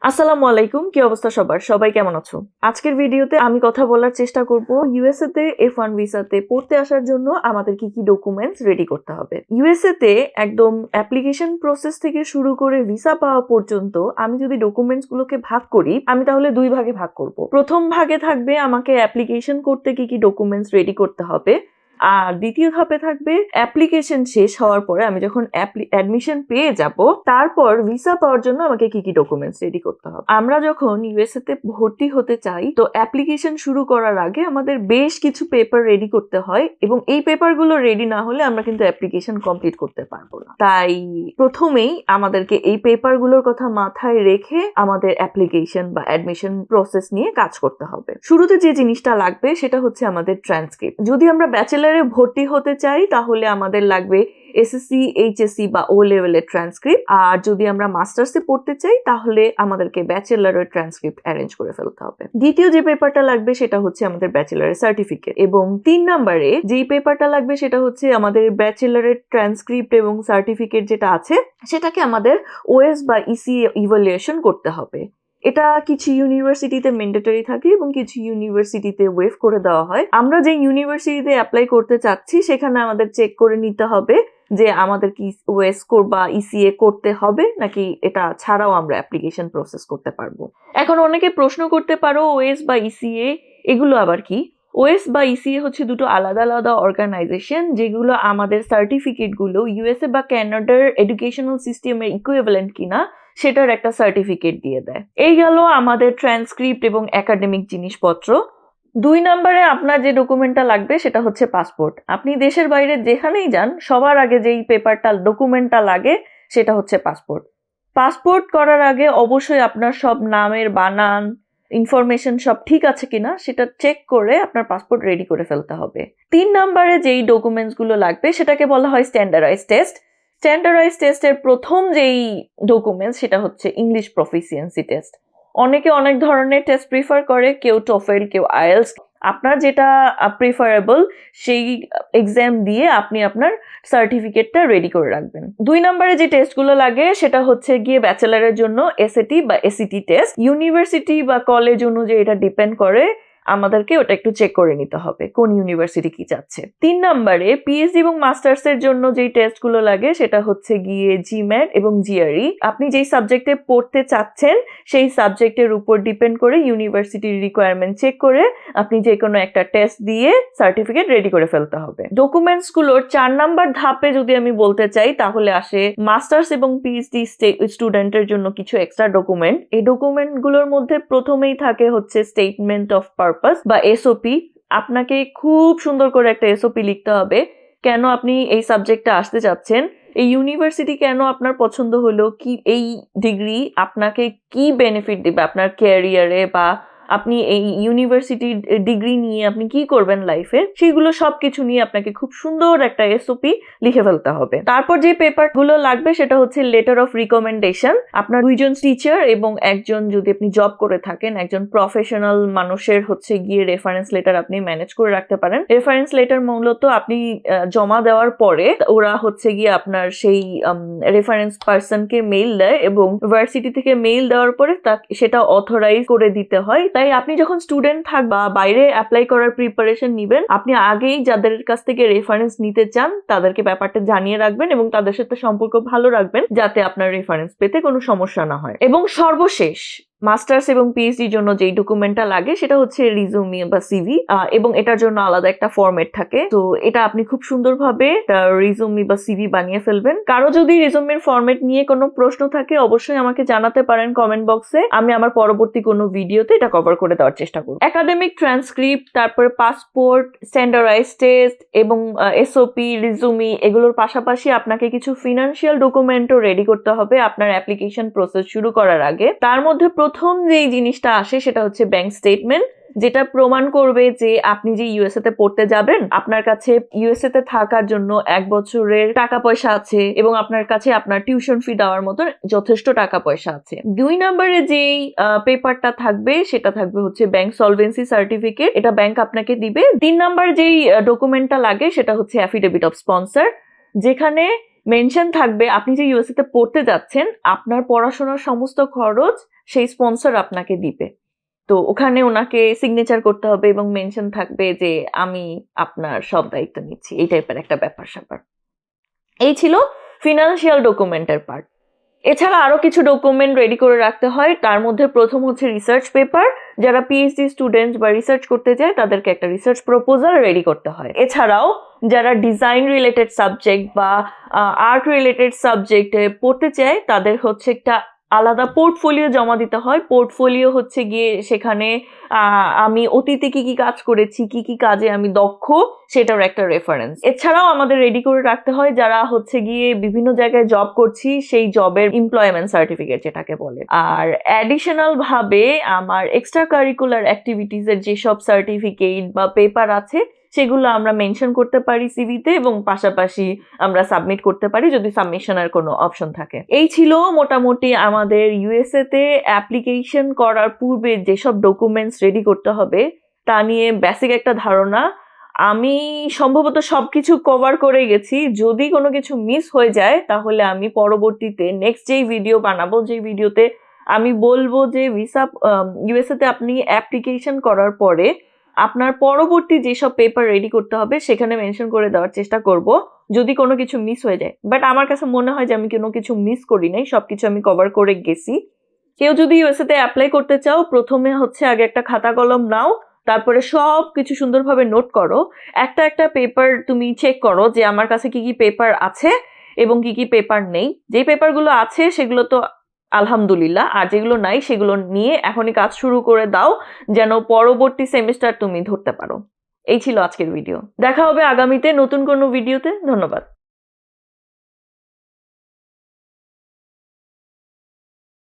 আসসালামু আলাইকুম, কি অবস্থা সবার? সবাই কেমন আছো? আজকের ভিডিওতে আমি কথা বলার চেষ্টা করব ইউএসএ তে F1 ভিসাতে পড়তে আসার জন্য আমাদের কি কি ডকুমেন্টস রেডি করতে হবে। ইউএসএ তে একদম অ্যাপ্লিকেশন প্রসেস থেকে শুরু করে ভিসা পাওয়া পর্যন্ত আমি যদি ডকুমেন্টস গুলোকে ভাগ করি, আমি তাহলে দুই ভাগে ভাগ করব। প্রথম ভাগে থাকবে আমাকে অ্যাপ্লিকেশন করতে কি কি ডকুমেন্টস রেডি করতে হবে, আর দ্বিতীয় ধাপে থাকবে অ্যাপ্লিকেশন শেষ হওয়ার পরে আমি যখন অ্যাডমিশন পেয়ে যাব তারপর ভিসা পাওয়ার জন্য আমাকে কি কি ডকুমেন্টস রেডি করতে হবে। আমরা যখন ইউএসএ তে ভর্তি হতে চাই তো অ্যাপ্লিকেশন শুরু করার আগে আমাদের বেশ কিছু পেপার রেডি করতে হয় এবং এই পেপারগুলো রেডি না হলে আমরা কিন্তু অ্যাপ্লিকেশন কমপ্লিট করতে পারবো না। তাই প্রথমেই আমাদেরকে এই পেপারগুলোর কথা মাথায় রেখে আমাদের অ্যাপ্লিকেশন বা অ্যাডমিশন প্রসেস নিয়ে কাজ করতে হবে। শুরুতে যে জিনিসটা লাগবে সেটা হচ্ছে আমাদের ট্রান্সক্রিপ্ট। যদি আমরা ব্যাচেলারে ভর্তি হতে চাই তাহলে আমাদের লাগবে এসএসসি, এইচএসসি বা ও লেভেলের ট্রান্সক্রিপ্ট, আর যদি আমরা মাস্টার্সে পড়তে চাই তাহলে আমাদেরকে ব্যাচেলারের ট্রান্সক্রিপ্ট অ্যারেঞ্জ করে ফেলতে হবে। দ্বিতীয় যে পেপারটা লাগবে সেটা হচ্ছে আমাদের ব্যাচেলারের সার্টিফিকেট, এবং 3 নম্বরে যেই পেপারটা লাগবে সেটা হচ্ছে আমাদের ব্যাচেলারের ট্রান্সক্রিপ্ট এবং সার্টিফিকেট যেটা আছে সেটাকে আমাদের ওএস বা ইসি ইভালুয়েশন করতে হবে। এটা কিছু ইউনিভার্সিটিতে ম্যান্ডেটরি থাকে এবং কিছু ইউনিভার্সিটিতে ওয়েভ করে দেওয়া হয়। আমরা যে ইউনিভার্সিটিতে অ্যাপ্লাই করতে চাচ্ছি সেখানে আমাদের চেক করে নিতে হবে যে আমাদের কি ওএস বা ইসিএ করতে হবে নাকি এটা ছাড়াও আমরা অ্যাপ্লিকেশন প্রসেস করতে পারবো। এখন অনেকে প্রশ্ন করতে পারো ওএস বা ইসিএ এগুলো আবার কি? ওএস বা ইসিএ হচ্ছে দুটো আলাদা আলাদা অর্গানাইজেশন যেগুলো আমাদের সার্টিফিকেট গুলো ইউএসএ বা কানাডার এডুকেশনাল সিস্টেমের ইকুইভ্যালেন্ট কিনা সেটার একটা সার্টিফিকেট দিয়ে দেয়। এই গেল আমাদের ট্রান্সক্রিপ্ট এবং একাডেমিক জিনিসপত্র। 2 নম্বরে আপনার যে ডকুমেন্টটা লাগবে সেটা হচ্ছে পাসপোর্ট। আপনি দেশের বাইরে যেখানেই যান সবার আগে যেই পেপারটা ডকুমেন্টটা লাগে সেটা হচ্ছে পাসপোর্ট। পাসপোর্ট করার আগে অবশ্যই আপনার সব নামের বানান ইনফরমেশন সব ঠিক আছে কিনা সেটা চেক করে আপনার পাসপোর্ট রেডি করে ফেলতে হবে। 3 নম্বরে যেই ডকুমেন্টস গুলো লাগবে সেটাকে বলা হয় স্ট্যান্ডার্ডাইজ টেস্ট। স্ট্যান্ডার্ডাইজ টেস্টের প্রথম যেই ডকুমেন্টস সেটা হচ্ছে ইংলিশ প্রফিসিয়েন্সি টেস্ট। অনেকে অনেক ধরনের টেস্ট প্রিফার করে, কেউ টোফেল, কেউ আইএলস। আপনার যেটা প্রিফারেবল সেই এক্সাম দিয়ে আপনি আপনার সার্টিফিকেটটা রেডি করে রাখবেন। 2 নম্বরে যে টেস্টগুলো লাগে সেটা হচ্ছে গিয়ে ব্যাচেলারের জন্য এসএটি বা এসিটি টেস্ট। ইউনিভার্সিটি বা কলেজ অনুযায়ী এটা ডিপেন্ড করে, আমাদেরকে ওটা একটু চেক করে নিতে হবে কোন ইউনিভার্সিটি কি চাচ্ছে। 3 নম্বরে পিএইচডি এবং মাস্টার্স এর জন্য যেই টেস্টগুলো লাগে সেটা হচ্ছে গিয়ে জিম্যাট এবং জিআরই। আপনি যেই সাবজেক্টে পড়তে চাচ্ছেন সেই সাবজেক্টের উপর ডিপেন্ড করে ইউনিভার্সিটির রিকোয়ারমেন্ট চেক করে আপনি যে কোনো একটা টেস্ট দিয়ে সার্টিফিকেট রেডি করে ফেলতে হবে। ডকুমেন্টস গুলোর 4 নাম্বার ধাপে যদি আমি বলতে চাই তাহলে আসে মাস্টার্স এবং পিএইচডি স্টুডেন্টের জন্য কিছু এক্সট্রা ডকুমেন্ট। এই ডকুমেন্ট গুলোর মধ্যে প্রথমেই থাকে হচ্ছে স্টেটমেন্ট অফ পারপাস বা এসওপি। আপনাকে খুব সুন্দর করে একটা এসওপি লিখতে হবে, কেন আপনি এই সাবজেক্টে আসতে চাচ্ছেন, এই ইউনিভার্সিটি কেন আপনার পছন্দ হলো, কি এই ডিগ্রি আপনাকে কি বেনিফিট দিবে আপনার ক্যারিয়ারে, বা আপনি এই ইউনিভার্সিটির ডিগ্রি নিয়ে আপনি কি করবেন লাইফে, সেগুলো সবকিছু নিয়ে আপনাকে খুব সুন্দর একটা এসওপি লিখে ফেলতে হবে। তারপর যে পেপার গুলো লাগবে সেটা হচ্ছে লেটার অফ রিকমেন্ডেশন। আপনার 2 জন টিচার এবং একজন, যদি আপনি জব করে থাকেন, একজন প্রফেশনাল মানুষের হচ্ছে গিয়ে রেফারেন্স লেটার আপনি ম্যানেজ করে রাখতে পারেন। রেফারেন্স লেটার মূলত আপনি জমা দেওয়ার পরে ওরা হচ্ছে গিয়ে আপনার সেই রেফারেন্স পার্সনকে মেইল দেয় এবং ইউনিভার্সিটি থেকে মেইল দেওয়ার পরে সেটা অথরাইজ করে দিতে হয়। তাই আপনি যখন স্টুডেন্ট থাকবা বাইরে অ্যাপ্লাই করার প্রিপারেশন নিবেন, আপনি আগেই যাদের কাছ থেকে রেফারেন্স নিতে চান তাদেরকে ব্যাপারটা জানিয়ে রাখবেন এবং তাদের সাথে সম্পর্ক ভালো রাখবেন যাতে আপনার রেফারেন্স পেতে কোনো সমস্যা না হয়। এবং সর্বশেষ মাস্টার্স এবং পিএইচডির জন্য যেই ডকুমেন্টটা লাগে সেটা হচ্ছে রিজুমি বা সিভি, এবং এটার জন্য আলাদা একটা ফরম্যাট থাকে। তো এটা আপনি খুব সুন্দরভাবে রিজুমি বা সিভি বানিয়ে ফেলবেন। কারো যদি রিজুমির ফরম্যাট নিয়ে কোনো প্রশ্ন থাকে অবশ্যই আমাকে জানাতে পারেন কমেন্ট বক্সে, আমি আমার পরবর্তী কোনো ভিডিওতে এটা কভার করে দেওয়ার চেষ্টা করব। একাডেমিক ট্রান্সক্রিপ্ট, তারপরে পাসপোর্ট, স্ট্যান্ডার্ডাইজ টেস্ট এবং এসওপি, রিজুমি, এগুলোর পাশাপাশি আপনাকে কিছু ফিনান্সিয়াল ডকুমেন্টও রেডি করতে হবে আপনার অ্যাপ্লিকেশন প্রসেস শুরু করার আগে। তার মধ্যে প্রথম যেই জিনিসটা আসে সেটা হচ্ছে ব্যাংক স্টেটমেন্ট, যেটা প্রমাণ করবে যে আপনি যে ইউএসএ তে পড়তে যাবেন আপনার কাছে ইউএসএ তে থাকার জন্য 1 বছরের টাকা পয়সা আছে এবং আপনার কাছে আপনার টিউশন ফি দেওয়ার মতো যথেষ্ট টাকা পয়সা আছে। 2 নম্বরে যেই পেপারটা থাকবে সেটা থাকবে হচ্ছে ব্যাংক সলভেন্সি সার্টিফিকেট, এটা ব্যাংক আপনাকে দিবে। 3 নাম্বার যেই ডকুমেন্টটা লাগে সেটা হচ্ছে অ্যাফিডেভিট অফ স্পন্সর, যেখানে মেনশন থাকবে আপনি যে ইউএসএ তে পড়তে যাচ্ছেন আপনার পড়াশোনার সমস্ত খরচ সেই স্পন্সর আপনাকে দিবে। তো ওখানে ওনাকে সিগনেচার করতে হবে এবং মেনশন থাকবে যে আমি আপনার সব দায়িত্ব নিচ্ছি, এই টাইপের একটা ব্যাপার-স্যাপার। এই ছিল ফিনান্সিয়াল ডকুমেন্টের পার্ট। এছাড়া আরো কিছু ডকুমেন্ট রেডি করে রাখতে হয়। তার মধ্যে প্রথম হচ্ছে রিসার্চ পেপার। যারা পিএইচডি স্টুডেন্টস বা রিসার্চ করতে চায় তাদেরকে একটা রিসার্চ প্রপোজাল রেডি করতে হয়। এছাড়াও যারা ডিজাইন রিলেটেড সাবজেক্ট বা আর্ট রিলেটেড সাবজেক্টে পড়তে চায় তাদের হচ্ছে একটা আলাদা পোর্টফোলিও জমা দিতে হয়। পোর্টফোলিও হচ্ছে গিয়ে সেখানে আমি অতীতে কি কি কাজ করেছি, কি কি কাজে আমি দক্ষ, সেটার একটা রেফারেন্স। এছাড়াও আমাদের রেডি করে রাখতে হয় যারা হচ্ছে গিয়ে বিভিন্ন জায়গায় জব করছি সেই জবের এমপ্লয়মেন্ট সার্টিফিকেট যেটাকে বলে। আর অ্যাডিশনাল ভাবে আমার এক্সট্রা কারিকুলার অ্যাক্টিভিটিস এর যেসব সার্টিফিকেট বা পেপার আছে সেগুলো আমরা মেনশন করতে পারি সিভিতে এবং পাশাপাশি আমরা সাবমিট করতে পারি যদি সাবমিশনের কোনো অপশন থাকে। এই ছিল মোটামুটি আমাদের ইউএসএ তে অ্যাপ্লিকেশন করার পূর্বে যেসব ডকুমেন্টস রেডি করতে হবে তা নিয়ে বেসিক একটা ধারণা। আমি সম্ভবত সবকিছু কভার করে গেছি। যদি কোনো কিছু মিস হয়ে যায় তাহলে আমি পরবর্তীতে নেক্সট যেই ভিডিও বানাবো, যেই ভিডিওতে আমি বলবো যে ভিসা ইউএসএ তে আপনি অ্যাপ্লিকেশন করার পরে আপনার পরবর্তী যেসব পেপার রেডি করতে হবে সেখানে মেনশন করে দেওয়ার চেষ্টা করব যদি কোনো কিছু মিস হয়ে যায়। বাট আমার কাছে মনে হয় যে আমি কোনো কিছু মিস করি নাই, সবকিছু আমি কভার করে গেছি। কেউ যদি ইউএসএ তে অ্যাপ্লাই করতে চাও প্রথমে হচ্ছে আগে একটা খাতা কলম নাও, তারপরে সব কিছু সুন্দরভাবে নোট করো। একটা একটা পেপার তুমি চেক করো যে আমার কাছে কি কি পেপার আছে এবং কি কি পেপার নেই। যে পেপারগুলো আছে সেগুলো তো আলহামদুলিল্লাহ, আর যেগুলো নাই সেগুলো নিয়ে এখনই কাজ শুরু করে দাও যেন পরবর্তী সেমিস্টার তুমি ধরতে পারো। এই ছিল আজকের ভিডিও। দেখা হবে আগামীতে নতুন কোনো ভিডিওতে। ধন্যবাদ।